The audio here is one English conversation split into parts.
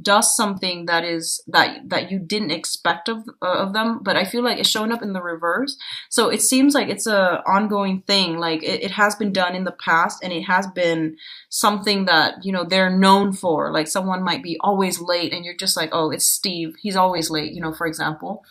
does something that you didn't expect of them, but I feel like it's showing up in the reverse. So it seems like it's a ongoing thing. Like it has been done in the past, and it has been something that, you know, they're known for. Like someone might be always late, and you're just like, oh, it's Steve. He's always late, you know, for example.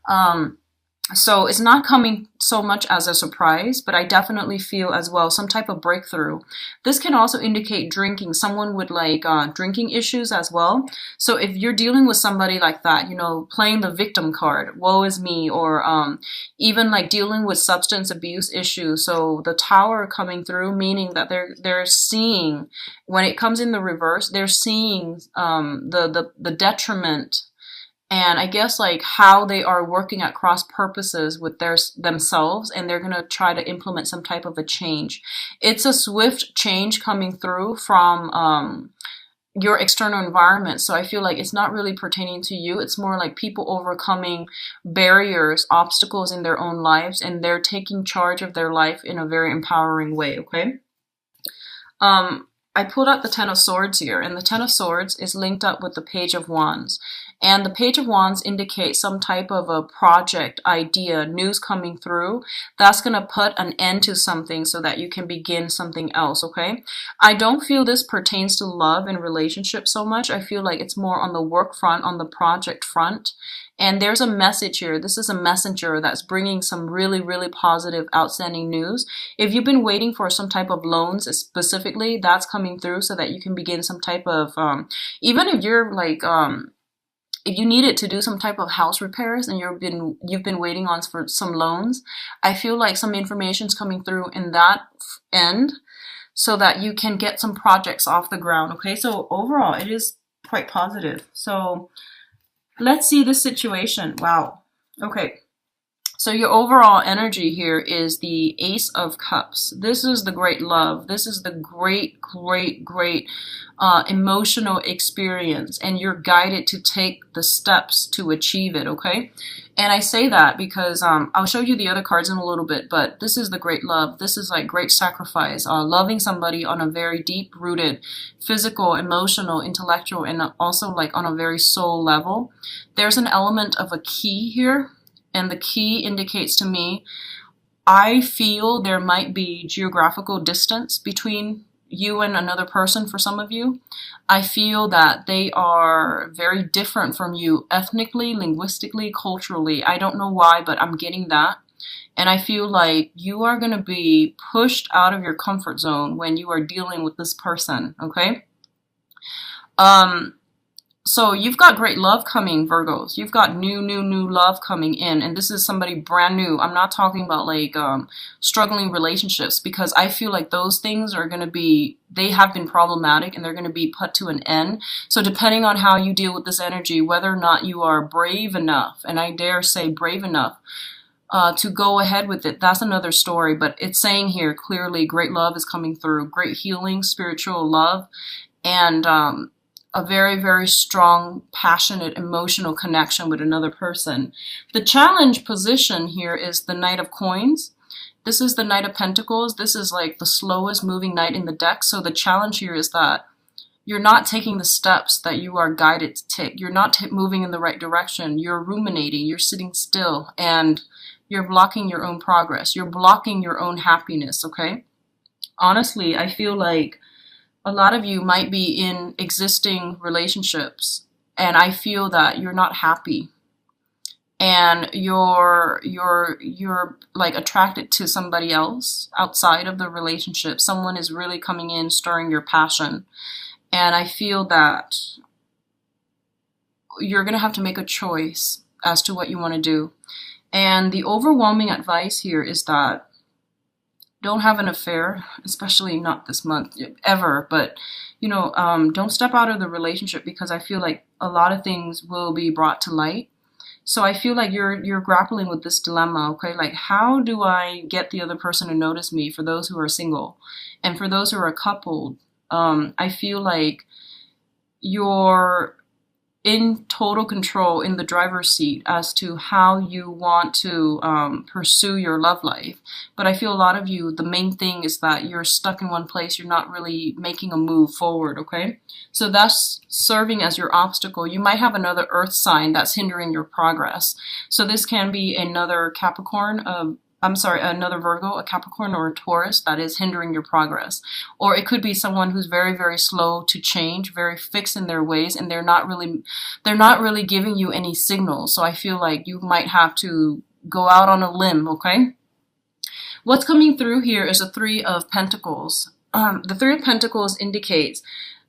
Um, so it's not coming so much as a surprise, but I definitely feel as well some type of breakthrough. This can also indicate drinking, someone with like drinking issues as well. So if you're dealing with somebody like that, you know, playing the victim card, woe is me, or even like dealing with substance abuse issues. So the tower coming through, meaning that they're seeing, when it comes in the reverse, they're seeing the detriment, and I guess like how they are working at cross purposes with themselves, and they're going to try to implement some type of a change. It's a swift change coming through from your external environment. So I feel like it's not really pertaining to you. It's more like people overcoming barriers, obstacles in their own lives, and they're taking charge of their life in a very empowering way. Okay. I pulled out the Ten of Swords here, and the Ten of Swords is linked up with the Page of Wands. And the Page of Wands indicates some type of a project, idea, news coming through that's going to put an end to something so that you can begin something else, okay? I don't feel this pertains to love and relationships so much. I feel like it's more on the work front, on the project front. And there's a message here. This is a messenger that's bringing some really, really positive, outstanding news. If you've been waiting for some type of loans specifically, that's coming through so that you can begin some type of, even if you're like, if you needed to do some type of house repairs and you've been waiting on for some loans, I feel like some information's coming through in that end so that you can get some projects off the ground. Okay, so overall, it is quite positive. So let's see this situation. Wow. Okay. So your overall energy here is the Ace of Cups. This is the great love. This is the great, great, great emotional experience, and you're guided to take the steps to achieve it, okay? And I say that because I'll show you the other cards in a little bit, but this is the great love. This is like great sacrifice, loving somebody on a very deep-rooted physical, emotional, intellectual, and also like on a very soul level. There's an element of a key here. And the key indicates to me, I feel there might be geographical distance between you and another person for some of you. I feel that they are very different from you ethnically, linguistically, culturally. I don't know why, but I'm getting that. And I feel like you are going to be pushed out of your comfort zone when you are dealing with this person, okay? So you've got great love coming, Virgos. You've got new love coming in. And this is somebody brand new. I'm not talking about like struggling relationships, because I feel like those things are going to be, they have been problematic and they're going to be put to an end. So depending on how you deal with this energy, whether or not you are brave enough, and I dare say brave enough, to go ahead with it, that's another story. But it's saying here clearly great love is coming through, great healing, spiritual love, and a very, very strong, passionate, emotional connection with another person. The challenge position here is the Knight of Coins. This is the Knight of Pentacles. This is like the slowest moving knight in the deck. So the challenge here is that you're not taking the steps that you are guided to take. You're not moving in the right direction. You're ruminating. You're sitting still, and you're blocking your own progress. You're blocking your own happiness, okay? Honestly, I feel like a lot of you might be in existing relationships, and I feel that you're not happy, and you're like attracted to somebody else outside of the relationship. Someone is really coming in, stirring your passion, and I feel that you're going to have to make a choice as to what you want to do. And the overwhelming advice here is that don't have an affair, especially not this month, ever. But, you know, don't step out of the relationship, because I feel like a lot of things will be brought to light. So I feel like you're grappling with this dilemma, okay? Like, how do I get the other person to notice me, for those who are single? And for those who are coupled, I feel like you're in total control in the driver's seat as to how you want to pursue your love life. But I feel a lot of you, the main thing is that you're stuck in one place. You're not really making a move forward, okay? So that's serving as your obstacle. You might have another earth sign that's hindering your progress. So this can be another Capricorn, another Virgo, a Capricorn, or a Taurus that is hindering your progress. Or it could be someone who's very, very slow to change, very fixed in their ways, and they're not really giving you any signals. So I feel like you might have to go out on a limb, okay? What's coming through here is a Three of Pentacles. The Three of Pentacles indicates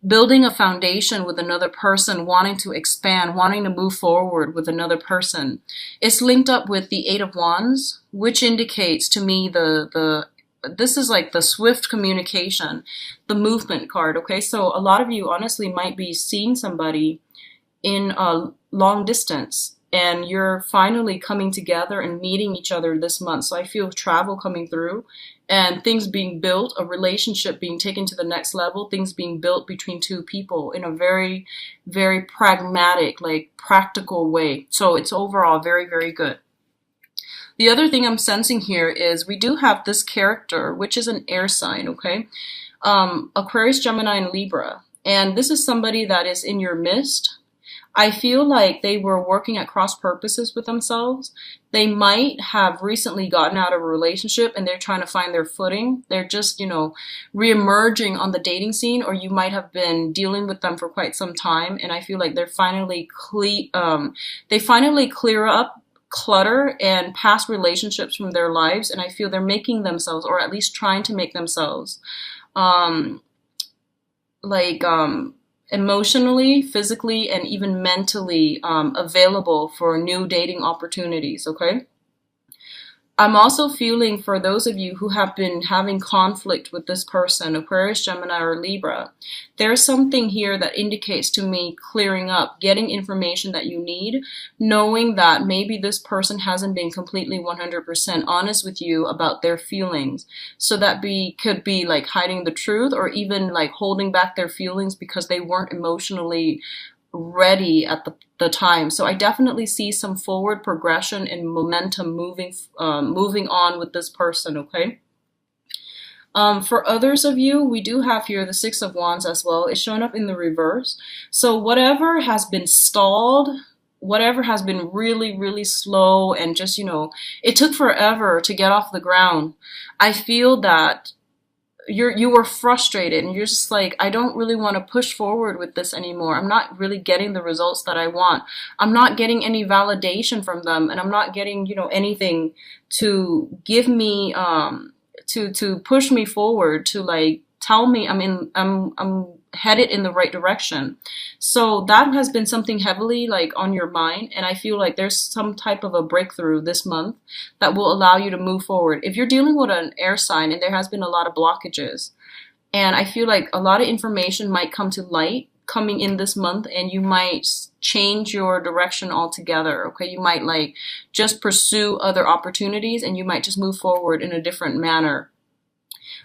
building a foundation with another person, wanting to expand, wanting to move forward with another person. It's linked up with the Eight of Wands, which indicates to me this is like the swift communication, the movement card, okay? So a lot of you honestly might be seeing somebody in a long distance, and you're finally coming together and meeting each other this month. So I feel travel coming through and things being built, a relationship being taken to the next level, things being built between two people in a very, very pragmatic, like practical way. So it's overall very, very good. The other thing I'm sensing here is we do have this character, which is an air sign, okay? Aquarius, Gemini, and Libra. And this is somebody that is in your midst. I feel like they were working at cross purposes with themselves. They might have recently gotten out of a relationship and they're trying to find their footing. They're just, re-emerging on the dating scene, or you might have been dealing with them for quite some time. And I feel like they're finally clear up clutter and past relationships from their lives. And I feel they're making themselves, or at least trying to make themselves, emotionally, physically, and even mentally available for new dating opportunities, okay? I'm also feeling for those of you who have been having conflict with this person, Aquarius, Gemini, or Libra, there's something here that indicates to me clearing up, getting information that you need, knowing that maybe this person hasn't been completely 100% honest with you about their feelings. So that could be like hiding the truth, or even like holding back their feelings because they weren't emotionally ready at the time. So I definitely see some forward progression and momentum moving on with this person, okay? For others of you, we do have here the Six of Wands as well. It's showing up in the reverse. So whatever has been stalled, whatever has been really, really slow and just, it took forever to get off the ground. I feel that you were frustrated and you're just like, I don't really want to push forward with this anymore. I'm not really getting the results that I want. I'm not getting any validation from them, and I'm not getting, anything to give me, to push me forward, to like tell me I'm headed in the right direction. So that has been something heavily like on your mind, and I feel like there's some type of a breakthrough this month that will allow you to move forward. If you're dealing with an air sign and there has been a lot of blockages, and I feel like a lot of information might come to light coming in this month, and you might change your direction altogether, okay? You might like just pursue other opportunities, and you might just move forward in a different manner.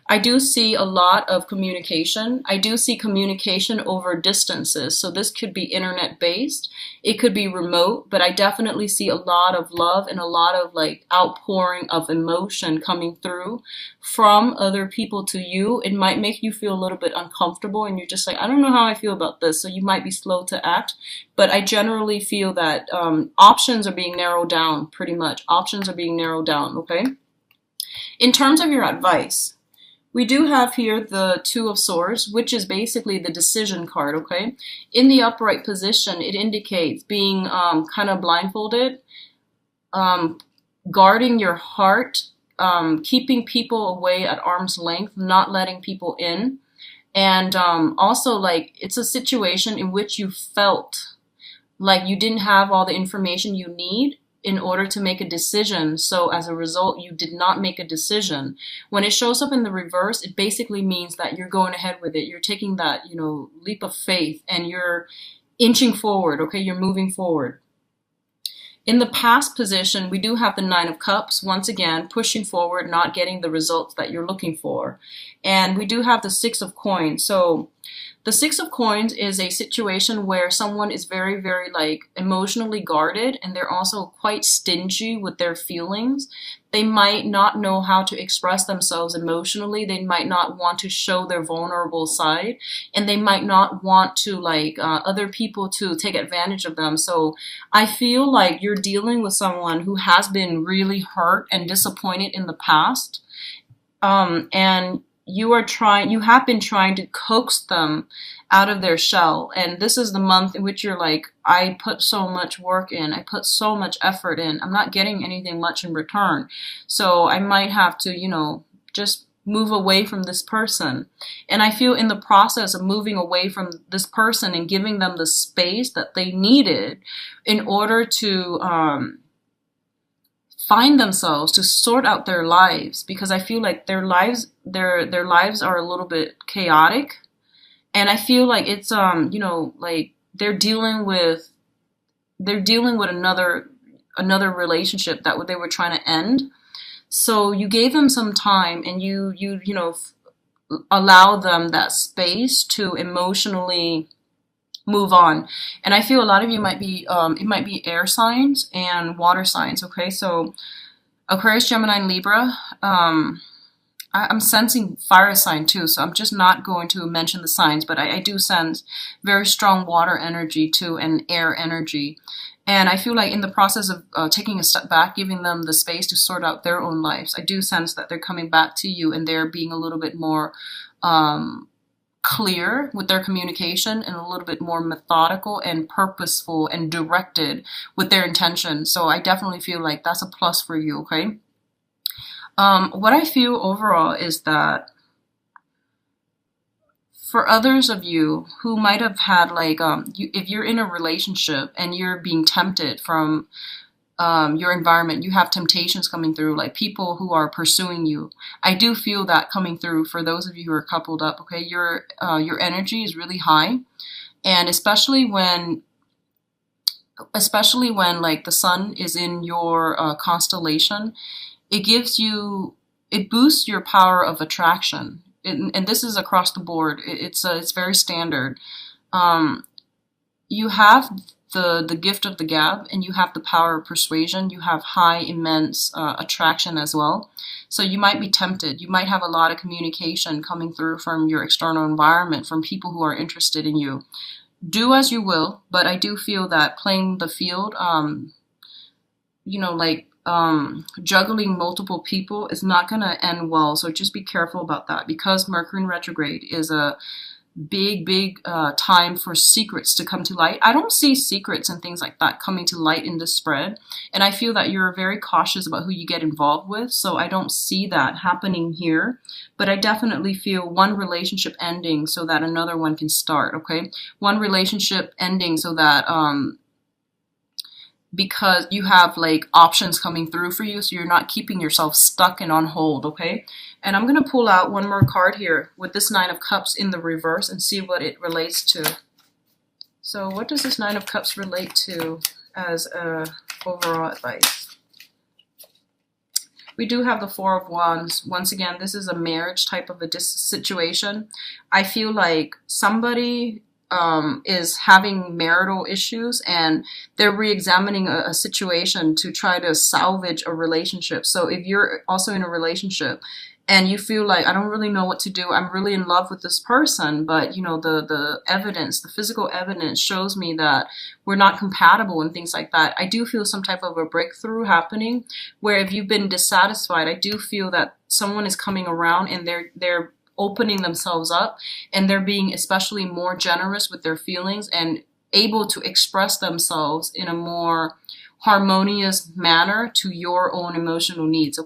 I do see a lot of communication. I do see communication over distances. So this could be internet based. It could be remote, but I definitely see a lot of love and a lot of like outpouring of emotion coming through from other people to you. It might make you feel a little bit uncomfortable and you're just like, I don't know how I feel about this. So you might be slow to act, but I generally feel that options are being narrowed down pretty much. Options are being narrowed down, okay? In terms of your advice, we do have here the Two of Swords, which is basically the decision card, okay? In the upright position, it indicates being kind of blindfolded, guarding your heart, keeping people away at arm's length, not letting people in. And also, like, it's a situation in which you felt like you didn't have all the information you need in order to make a decision. So as a result, you did not make a decision. When it shows up in the reverse, it basically means that you're going ahead with it. You're taking that, leap of faith and you're inching forward, okay? You're moving forward. In the past position, we do have the Nine of Cups, once again, pushing forward, not getting the results that you're looking for. And we do have the Six of Coins. So The Six of Coins is a situation where someone is very, very like emotionally guarded, and they're also quite stingy with their feelings. They might not know how to express themselves emotionally. They might not want to show their vulnerable side, and they might not want to like other people to take advantage of them. So I feel like you're dealing with someone who has been really hurt and disappointed in the past, and you have been trying to coax them out of their shell. And this is the month in which you're like, I put so much work in, I put so much effort in, I'm not getting anything much in return. So I might have to, just move away from this person. And I feel in the process of moving away from this person and giving them the space that they needed in order to, find themselves, to sort out their lives, because I feel like their lives are a little bit chaotic, and I feel like it's like they're dealing with another relationship that they were trying to end. So you gave them some time, and allow them that space to emotionally move on. And I feel a lot of you might be it might be air signs and water signs. Okay, so Aquarius, Gemini, and Libra. I'm sensing fire sign too, so I'm just not going to mention the signs, but I do sense very strong water energy too, and air energy. And I feel like in the process of taking a step back, giving them the space to sort out their own lives, I do sense that they're coming back to you, and they're being a little bit more clear with their communication, and a little bit more methodical and purposeful and directed with their intention. So I definitely feel like that's a plus for you, okay? What I feel overall is that for others of you who might have had like, if you're in a relationship and you're being tempted from your environment, you have temptations coming through, like people who are pursuing you. I do feel that coming through for those of you who are coupled up. Okay, your energy is really high, and especially when like the sun is in your constellation, it boosts your power of attraction, and this is across the board. It's very standard. You have the gift of the gab, and you have the power of persuasion. You have high, immense attraction as well. So you might be tempted. You might have a lot of communication coming through from your external environment, from people who are interested in you. Do as you will, but I do feel that playing the field, juggling multiple people is not going to end well. So just be careful about that, because Mercury in retrograde is a big time for secrets to come to light. I don't see secrets and things like that coming to light in this spread, and I feel that you're very cautious about who you get involved with, so I don't see that happening here. But I definitely feel one relationship ending so that another one can start. Okay, one relationship ending so that because you have like options coming through for you, so you're not keeping yourself stuck and on hold. Okay, and I'm gonna pull out one more card here with this Nine of Cups in the reverse and see what it relates to. So what does this Nine of Cups relate to as overall advice? We do have the Four of Wands. Once again, this is a marriage type of a situation. I feel like somebody is having marital issues, and they're re-examining a situation to try to salvage a relationship. So if you're also in a relationship and you feel like, I don't really know what to do, I'm really in love with this person, but the evidence, the physical evidence shows me that we're not compatible and things like that, I do feel some type of a breakthrough happening, where if you've been dissatisfied, I do feel that someone is coming around, and they're opening themselves up, and they're being especially more generous with their feelings and able to express themselves in a more harmonious manner to your own emotional needs.